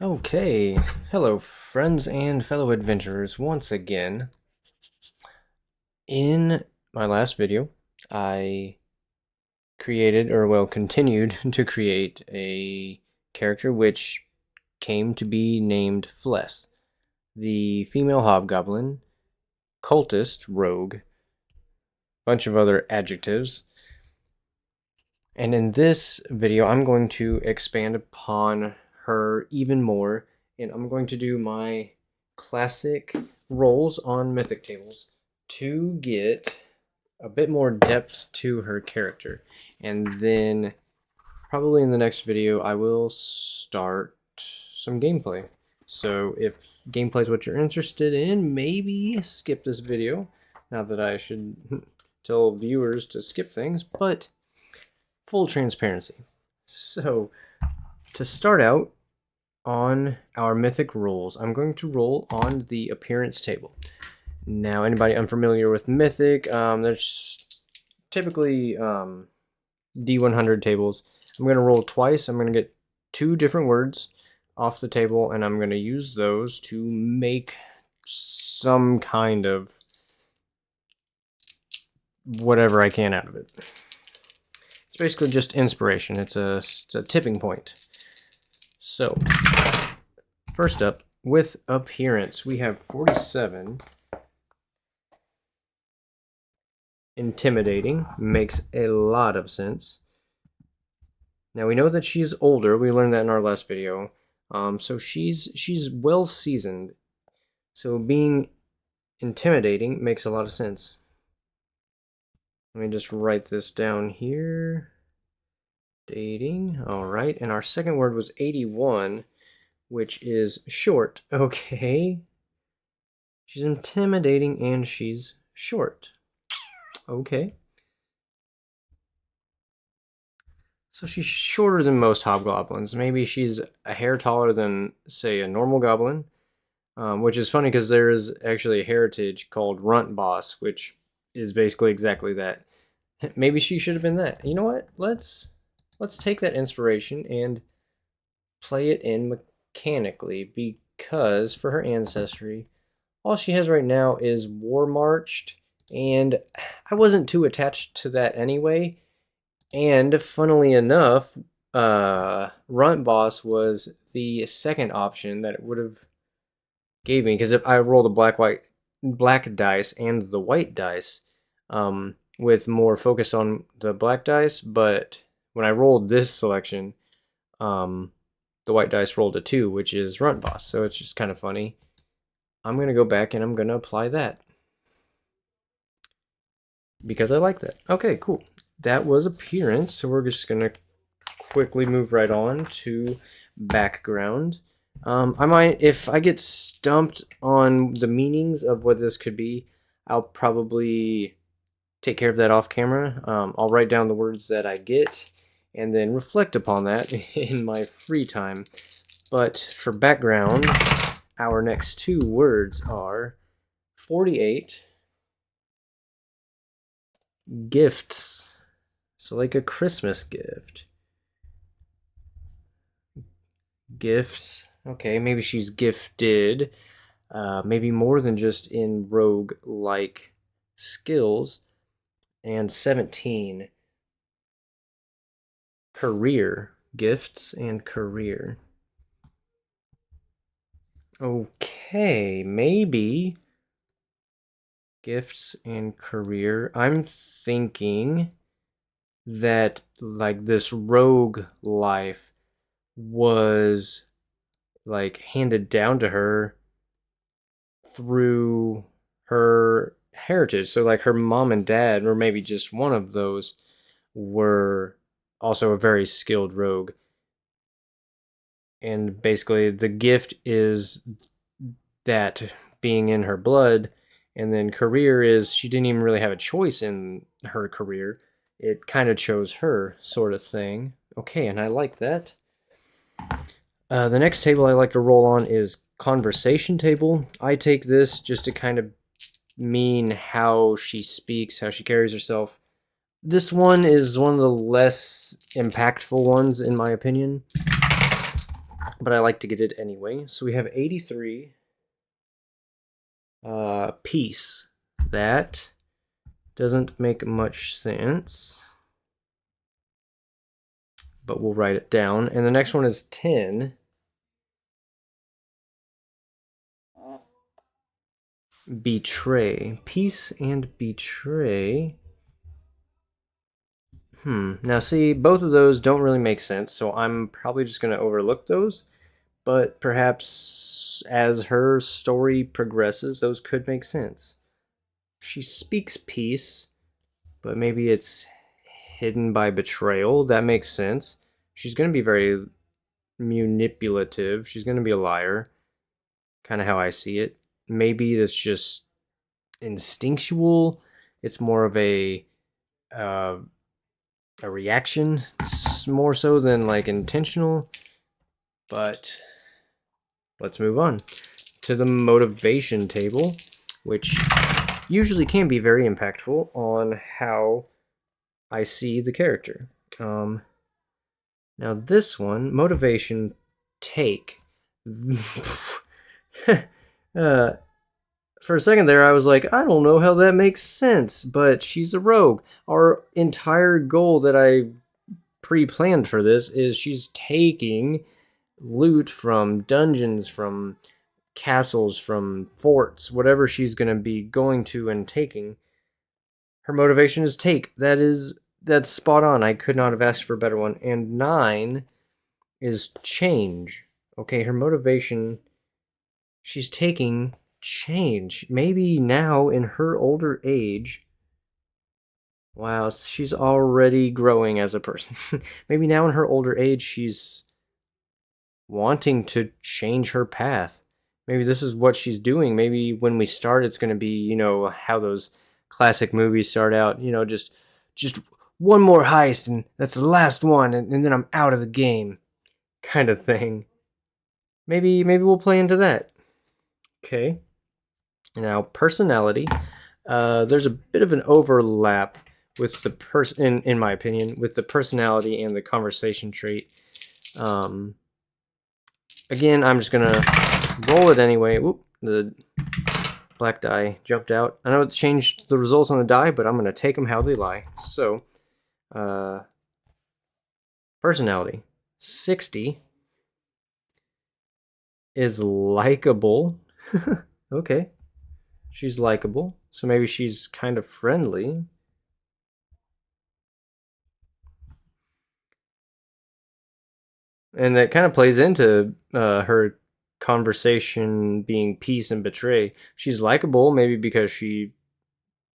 Okay, hello friends and fellow adventurers once again. In my last video, I continued to create a character which came to be named Fless, the female hobgoblin, cultist, rogue, bunch of other adjectives. And in this video, I'm going to expand upon her even more, and I'm going to do my classic rolls on mythic tables to get a bit more depth to her character. And then probably in the next video, I will start some gameplay. So if gameplay is what you're interested in, maybe skip this video. Not that I should tell viewers to skip things, but full transparency. So, to start out on our mythic rolls, I'm going to roll on the appearance table. Now, anybody unfamiliar with mythic, there's typically D100 tables. I'm going to roll twice. I'm going to get two different words off the table, and I'm going to use those to make some kind of whatever I can out of it. It's basically just inspiration. It's a tipping point. So, first up, with appearance, we have 47. Intimidating makes a lot of sense. Now we know that she's older. We learned that in our last video. So she's well seasoned. So being intimidating makes a lot of sense. Let me just write this down here. Dating. All right. And our second word was 81, which is short. Okay. She's intimidating and she's short. Okay. So she's shorter than most hobgoblins. Maybe she's a hair taller than, say, a normal goblin. Which is funny because there is actually a heritage called Runt Boss, which is basically exactly that. Maybe she should have been that. You know what? Let's take that inspiration and play it in mechanically, because for her ancestry, all she has right now is War Marched, and I wasn't too attached to that anyway. And funnily enough, Runt Boss was the second option that it would have gave me, because if I roll the black dice and the white dice, with more focus on the black dice, but when I rolled this selection, the white dice rolled a 2, which is Runt Boss, so it's just kind of funny. I'm going to go back and I'm going to apply that, because I like that. Okay, cool. That was appearance, so we're just going to quickly move right on to background. I might, if I get stumped on the meanings of what this could be, I'll probably take care of that off camera. I'll write down the words that I get and then reflect upon that in my free time. But for background, our next two words are 48, gifts. So like a Christmas gift. Gifts. Okay, maybe she's gifted. Maybe more than just in rogue-like skills. And 17. Career. Gifts and career. Okay, maybe gifts and career. I'm thinking that like this rogue life was like handed down to her through her heritage. So like her mom and dad, or maybe just one of those, were also a very skilled rogue. And basically the gift is that being in her blood, and then career is she didn't even really have a choice in her career. It kind of chose her, sort of thing. Okay, and I like that. The next table I like to roll on is conversation table. I take this just to kind of mean how she speaks, how she carries herself. This one is one of the less impactful ones, in my opinion. but I like to get it anyway. So we have 83 peace. That doesn't make much sense, but we'll write it down. And the next one is 10 betray. Peace and betray. Now see, both of those don't really make sense, so I'm probably just going to overlook those. But perhaps as her story progresses, those could make sense. She speaks peace, but maybe it's hidden by betrayal. That makes sense. She's going to be very manipulative. She's going to be a liar, kind of how I see it. Maybe that's just instinctual. It's more of a reaction, more so than like intentional. But let's move on to the motivation table, which usually can be very impactful on how I see the character. Now this one, motivation take. For a second there, I was like, I don't know how that makes sense, but she's a rogue. Our entire goal that I pre-planned for this is she's taking loot from dungeons, from castles, from forts, whatever she's going to be going to and taking. Her motivation is take. That's spot on. I could not have asked for a better one. And 9 is change. Okay, her motivation, she's taking change. Maybe now in her older age, wow, she's already growing as a person. Maybe now in her older age, she's wanting to change her path. Maybe this is what she's doing. Maybe when we start, it's going to be, how those classic movies start out, just one more heist and that's the last one, and then I'm out of the game, kind of thing. Maybe we'll play into that. Okay. Now, personality. There's a bit of an overlap with the person, in my opinion, with the personality and the conversation trait. Again, I'm just gonna roll it anyway. Whoop, the black die jumped out. I know it changed the results on the die, but I'm gonna take them how they lie. So, personality 60 is likable. Okay, she's likable, so maybe she's kind of friendly. And that kind of plays into her conversation being peace and betray. She's likable, maybe because she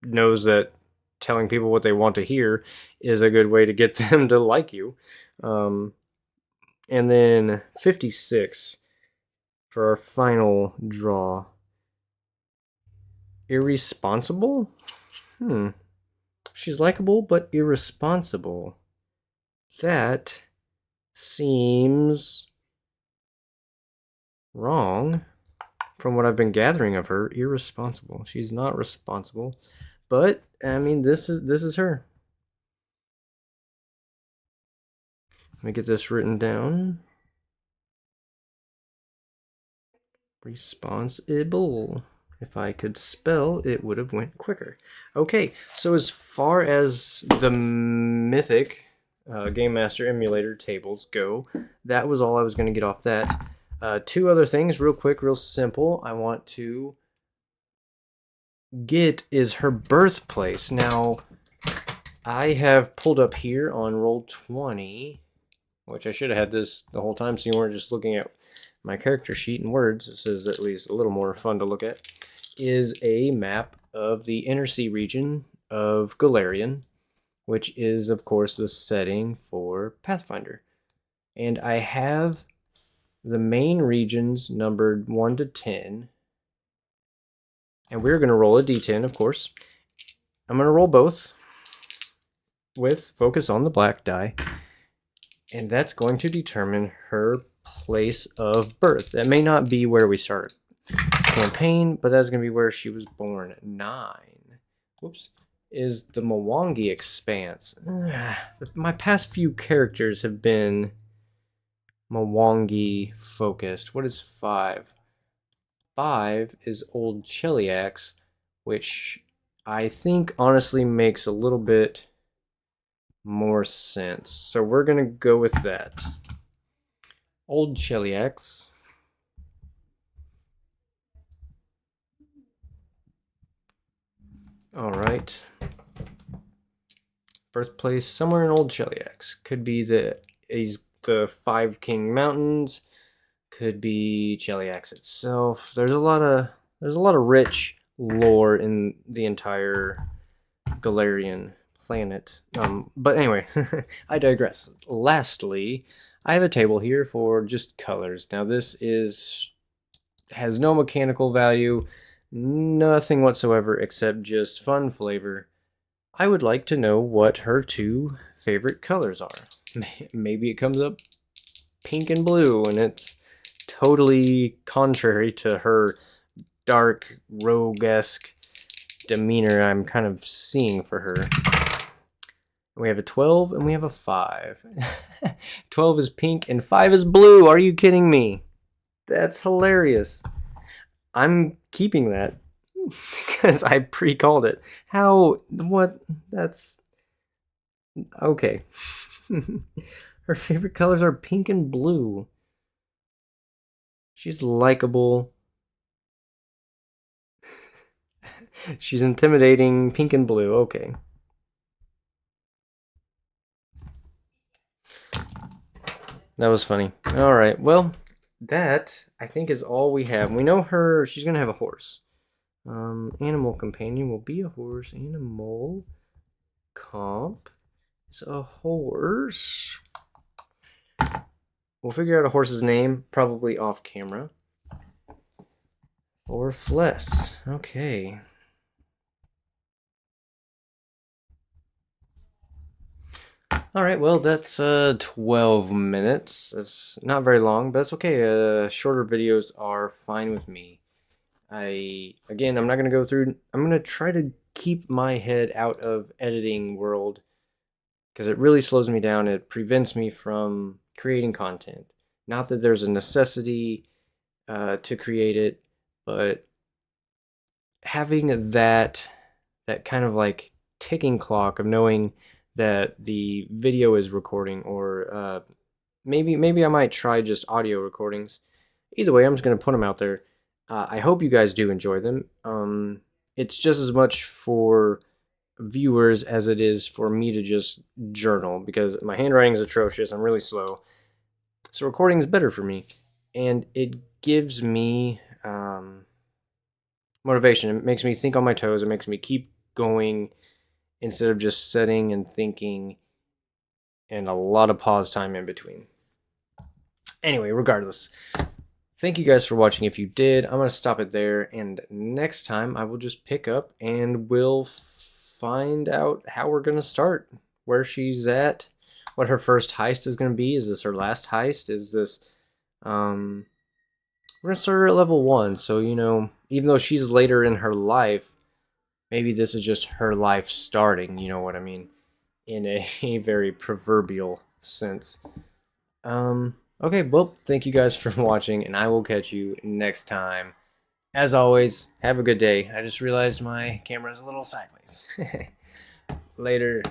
knows that telling people what they want to hear is a good way to get them to like you. And then 56 for our final draw. Irresponsible? She's likable but irresponsible. That seems wrong from what I've been gathering of her. Irresponsible. She's not responsible. But I mean, this is her. Let me get this written down. Responsible. If I could spell, it would have went quicker. Okay, so as far as the Mythic Game Master Emulator tables go, that was all I was going to get off that. 2 other things, real quick, real simple. I want to get is her birthplace. Now, I have pulled up here on Roll20, which I should have had this the whole time so you weren't just looking at my character sheet in words. This is at least a little more fun to look at. Is a map of the Inner Sea region of Galarian, which is, of course, the setting for Pathfinder. And I have the main regions numbered 1 to 10. And we're going to roll a d10, of course. I'm going to roll both with focus on the black die. And that's going to determine her place of birth. That may not be where we start campaign, but that's going to be where she was born. 9. Whoops. Is the Mwangi Expanse. My past few characters have been Mwangi focused. What is 5? 5 is Old Cheliax, which I think honestly makes a little bit more sense. So we're going to go with that. Old Cheliax. All right. Birthplace somewhere in Old Cheliax. Could be the 5 King Mountains. Could be Cheliax itself. There's a lot of rich lore in the entire Galarian planet. But anyway, I digress. Lastly, I have a table here for just colors. Now this has no mechanical value, nothing whatsoever except just fun flavor. I would like to know what her 2 favorite colors are. Maybe it comes up pink and blue, and it's totally contrary to her dark, roguesque demeanor I'm kind of seeing for her. We have a 12 and we have a 5. 12 is pink and 5 is blue. Are you kidding me? That's hilarious. I'm keeping that because I pre-called it. How? What? That's okay. Her favorite colors are pink and blue. She's likable. She's intimidating. Pink and blue. Okay. That was funny. All right. Well, that I think is all we have. We know she's gonna have a horse. Animal companion will be a horse. Animal comp is a horse. We'll figure out a horse's name, probably off camera. Or Fless. Okay. All right, well, that's 12 minutes. That's not very long, but that's okay. Shorter videos are fine with me. Again, I'm not going to go through. I'm going to try to keep my head out of editing world because it really slows me down. It prevents me from creating content. Not that there's a necessity to create it, but having that kind of like ticking clock of knowing that the video is recording, or maybe I might try just audio recordings. Either way, I'm just going to put them out there. I hope you guys do enjoy them. It's just as much for viewers as it is for me to just journal, because my handwriting is atrocious. I'm really slow. So recording is better for me. And it gives me motivation. It makes me think on my toes. It makes me keep going instead of just sitting and thinking and a lot of pause time in between. Anyway, regardless, thank you guys for watching. If you did, I'm going to stop it there. And next time I will just pick up and we'll find out how we're going to start, where she's at, what her first heist is going to be. Is this her last heist? Is this, we're going to start her at level 1. So, you know, even though she's later in her life, maybe this is just her life starting, you know what I mean? In a very proverbial sense. Okay, well, thank you guys for watching, and I will catch you next time. As always, have a good day. I just realized my camera is a little sideways. Later.